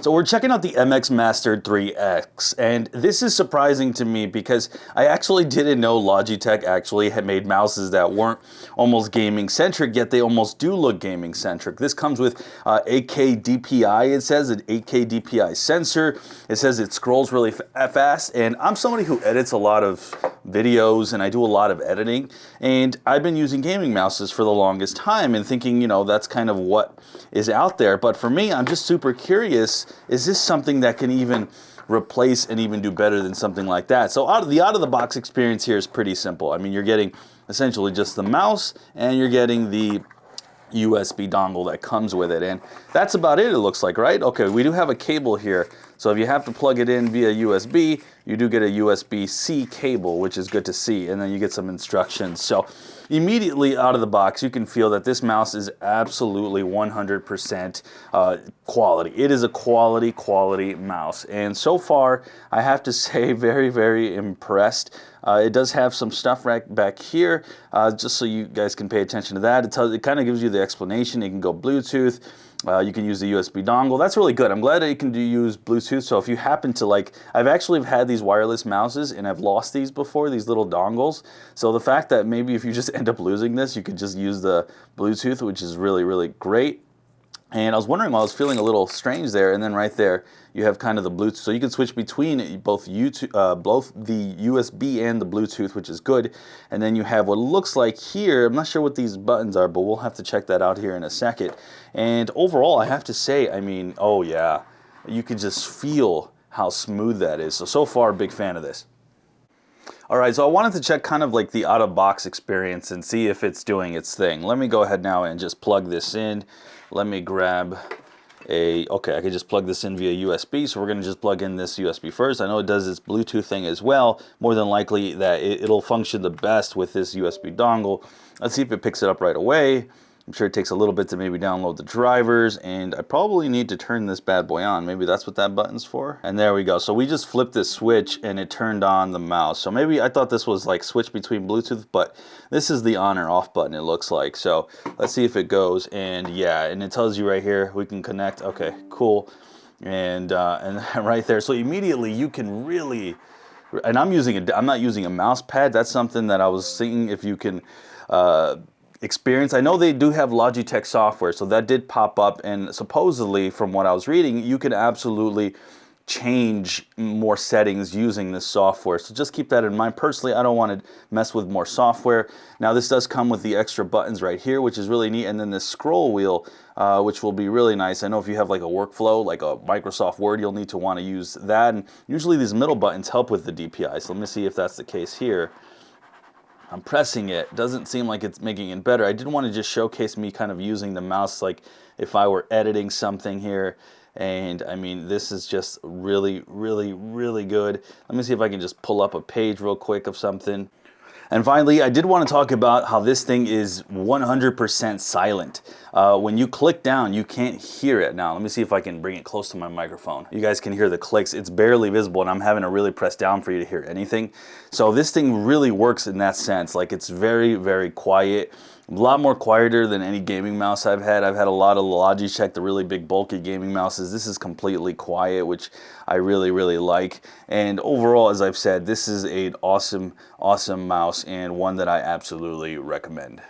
So we're checking out the MX Master 3X, and this is surprising to me because I actually didn't know Logitech actually had made mouses that weren't almost gaming centric, yet they almost do look gaming centric. This comes with 8K DPI, it says, an 8K DPI sensor. It says it scrolls really fast, and I'm somebody who edits a lot of videos and I do a lot of editing, and I've been using gaming mouses for the longest time and thinking, you know, that's kind of what is out there. But for me, I'm just super curious, is this something that can even replace and even do better than something like that? So out of the box experience here is pretty simple. I mean, you're getting essentially just the mouse and you're getting the USB dongle that comes with it, and that's about it looks like, right? Okay, we do have a cable here, so if you have to plug it in via USB, you do get a USB-C cable, which is good to see, and then you get some instructions. So immediately out of the box, you can feel that this mouse is absolutely 100% quality. It is a quality mouse, and so far I have to say very impressed. It does have some stuff right back here, just so you guys can pay attention to that. It kind of gives you the explanation. It can go Bluetooth. You can use the USB dongle. That's really good. I'm glad that you can use Bluetooth. So if you happen to I've actually had these wireless mouses and I've lost these before, these little dongles. So the fact that maybe if you just end up losing this, you could just use the Bluetooth, which is really great. And I was wondering why I was feeling a little strange there, and then right there you have kind of the Bluetooth, so you can switch between both the USB and the Bluetooth, which is good. And then you have what looks like here, I'm not sure what these buttons are, but we'll have to check that out here in a second. And overall, I have to say, I mean, oh yeah, you can just feel how smooth that is. So far, big fan of this. Alright, so I wanted to check kind of like the out-of-box experience and see if it's doing its thing. Let me go ahead now and just plug this in. Let me grab okay, I can just plug this in via USB, so we're going to just plug in this USB first. I know it does this Bluetooth thing as well. More than likely that it'll function the best with this USB dongle. Let's see if it picks it up right away. I'm sure it takes a little bit to maybe download the drivers, and I probably need to turn this bad boy on. Maybe that's what that button's for. And there we go. So we just flipped this switch and it turned on the mouse. So maybe I thought this was like switch between Bluetooth, but this is the on or off button, it looks like. So let's see if it goes, and yeah, and it tells you right here we can connect. Okay, cool. And right there. So immediately you can really, and I'm not using a mouse pad. That's something that I was seeing if you can experience. I know they do have Logitech software, so that did pop up, and supposedly from what I was reading, you can absolutely change more settings using this software. So just keep that in mind. Personally, I don't want to mess with more software. Now this does come with the extra buttons right here, which is really neat, and then this scroll wheel, which will be really nice. I know if you have like a workflow, like a Microsoft Word, you'll need to want to use that, and usually these middle buttons help with the DPI. So let me see if that's the case here. I'm pressing it. Doesn't seem like it's making it better. I did want to just showcase me kind of using the mouse like if I were editing something here. And I mean, this is just really good. Let me see if I can just pull up a page real quick of something. And finally, I did want to talk about how this thing is 100% silent. When you click down, you can't hear it. Now, let me see if I can bring it close to my microphone. You guys can hear the clicks. It's barely visible, and I'm having to really press down for you to hear anything. So this thing really works in that sense. Like, it's very quiet. A lot more quieter than any gaming mouse I've had. I've had a lot of Logitech, the really big bulky gaming mouses. This is completely quiet, which I really like. And overall, as I've said, this is an awesome mouse, and one that I absolutely recommend.